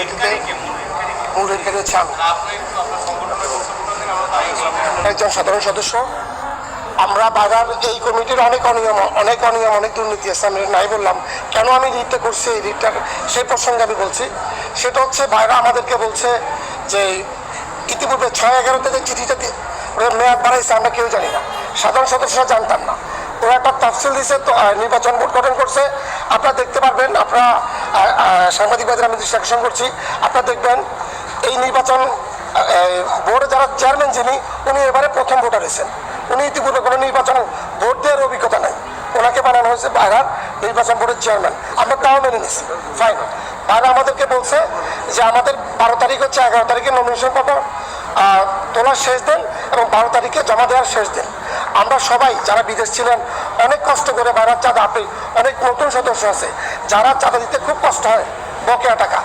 কমিটিতে মূল অধিকারী হচ্ছে আমি, একজন সাধারণ সদস্য। আমরা বাগার এই কমিটির অনেক অনিয়ম অনেক দুর্নীতি আছে। আমি নাই বললাম কেন আমি রিটটা করছি, এই রিটটার সেই প্রসঙ্গে আমি বলছি। সেটা হচ্ছে বাইরা আমাদেরকে বলছে যে ইতিপূর্বে 6/11 যে চিঠিটা ওরা মেয়াদ বাড়াইছে আমরা কেউ জানি না, সাধারণ সদস্যরা জানতাম না। ওরা একটা তফসিল দিছে, তো নির্বাচন বোর্ড গঠন করছে। আপনারা দেখতে পারবেন, আপনারা সাংবাদিক বাজারে আমি দৃষ্টি আকর্ষণ করছি, আপনারা দেখবেন এই নির্বাচন বোর্ডে যারা চেয়ারম্যান যিনি, উনি এবারে প্রথম ভোটার হয়েছেন। উনি ইতিপূর্বে কোনো নির্বাচন ভোট দেওয়ার অভিজ্ঞতা নাই, ওনাকে বানানো হয়েছে বাইরার নির্বাচন বোর্ডের চেয়ারম্যান। আমরা তাও মেনে নিচ্ছি, ফাইন। বাইরা আমাদেরকে বলছে যে আমাদের 12 তারিখ হচ্ছে 11 তারিখে নমিনেশন পত্র তোলার শেষ দিন এবং 12 তারিখে জমা দেওয়ার শেষ দিন। আমরা সবাই যারা বিদেশ ছিলেন অনেক কষ্ট করে বাইরার চাঁদা, আপনি অনেক নতুন সদস্য আছে যারা চাঁদা দিতে খুব কষ্ট হয়, বকেয়া টাকা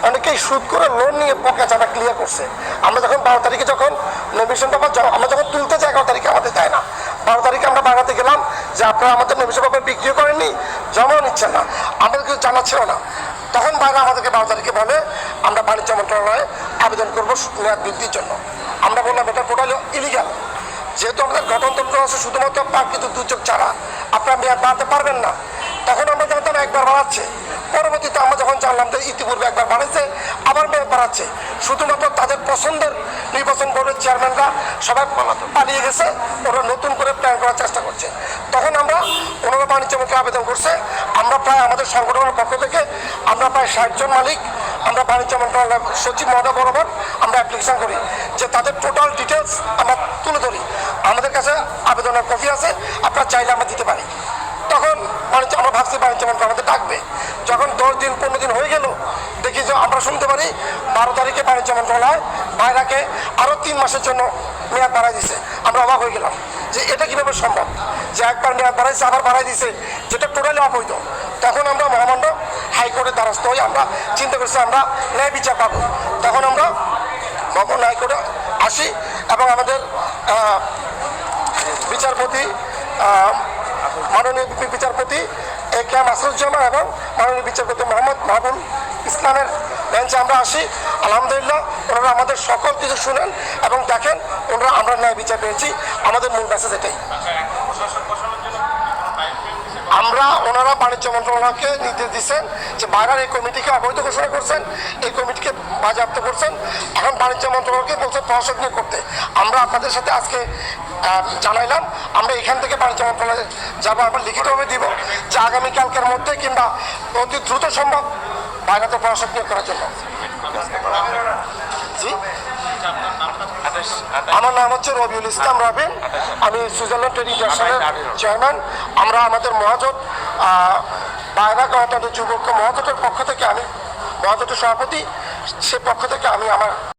অনেকেই সুদ করে লোন নিয়ে বকেয়া চাঁদা ক্লিয়ার করছে। আমরা যখন 12 তারিখে যখন নমিনেশন পেপার আমরা যখন তুলতে যাই 11 তারিখে আমাদের দেয় না। 12 তারিখে আমরা বাগাতে গেলাম যে আপনারা আমাদের নমিনেশন পেপার বিক্রিও করেননি, জমাও নিচ্ছেন না, আমাদের কিছু জানা ছিল না। তখন বাইরে আমাদেরকে 12 তারিখে বলে আমরা বাণিজ্য মন্ত্রণালয়ে আবেদন করবো মেয়াদ বৃদ্ধির জন্য। আমরা বললাম এটা টোটালি ইলিগাল, যেহেতু আমাদের গঠনতন্ত্র আছে শুধুমাত্র প্রাকৃতিক দুর্যোগ ছাড়া আপনারা মেয়াদ বাড়াতে পারবেন না। তখন আমরা জানতাম একবার বাড়াচ্ছে, পরবর্তীতে আমরা যখন জানলাম যে ইতিপূর্বে একবার বাড়াচ্ছে আবার মেয়াদ বাড়াচ্ছে, শুধুমাত্র তাদের পছন্দের নির্বাচন বোর্ডের চেয়ারম্যানরা সবাই পালিয়ে গেছে, ওরা নতুন করে প্ল্যান করার চেষ্টা করছে। তখন আমরা ওনারা বাণিজ্য মন্ত্রী আবেদন করছে, আমরা প্রায় আমাদের সংগঠনের পক্ষ থেকে আমরা প্রায় 60 জন মালিক আমরা বাণিজ্য মন্ত্রণালয় সচিব মহোদয় বরাবর আমরা অ্যাপ্লিকেশন করি যে তাদের টোটাল ডিটেলস আমরা তুলে ধরি। আমাদের কাছে আবেদনের কপি আছে, আপনারা চাইলে আমরা দিতে পারি। তখন আমরা ভাবছি বাণিজ্য মন্ত্রণালয় আমাদের ডাকবে। যখন 10 দিন 15 দিন হয়ে গেল, দেখি যে আমরা শুনতে পারি 12 তারিখে বাণিজ্য মন্ত্রণালয় বাইরাকে আরও 3 মাসের জন্য মেয়াদ বাড়াই দিছে। আমরা অবাক হয়ে গেলাম যে এটা কীভাবে সম্ভব, যে একবার মেয়াদ বাড়াইছে আবার বাড়াই দিছে, যেটা টোটালি অবৈধ। তখন আমরা মহামান্য হাইকোর্টের দ্বারস্থ হয়ে আমরা চিন্তা করছি আমরা ন্যায় বিচার পাবো। তখন আমরা মহামান্য হাইকোর্টে আসি এবং আমাদের বিচারপতি মাননীয় বিচারপতি A.K. মাসুদুজ্জামান এবং মাননীয় বিচারপতি মোহাম্মদ মাহবুব ইসলামের বেঞ্চে আমরা আসি। আলহামদুলিল্লাহ ওনারা আমাদের সকল কিছু শুনেন এবং দেখেন আমরা ন্যায় বিচার পেয়েছি। আমাদের মূল মেসেজ এটাই। ওনারা বাণিজ্য মন্ত্রণালয়কে নির্দেশ দিচ্ছেন যে বাইরের এই কমিটিকে অবৈধ ঘোষণা করছেন, এই কমিটিকে বাজেয়াপ্ত করছেন। এখন বাণিজ্য মন্ত্রণালয়কে বলছে প্রশাসক নিয়োগ করতে। আমরা আপনাদের সাথে আজকে জানাইলাম আমরা এখান থেকে বাণিজ্য মন্ত্রণালয়ে যাবো, আমরা লিখিতভাবে দিব যে আগামীকালকের মধ্যে কিংবা অতি দ্রুত সম্ভব বাইরেতে প্রশাসক নিয়োগ করার জন্য। জি, আমার নাম হচ্ছে রবিউল ইসলাম রবিন, আমি সুইজারল্যান্ড ট্রেড ইন্টারন্যাশনালের চেয়ারম্যান। আমরা আমাদের মহাজোট বাইরা গণতন্ত্র যুবক মহাজোটের পক্ষ থেকে, আমি মহাজোটের সভাপতি, সে পক্ষ থেকে আমি আমার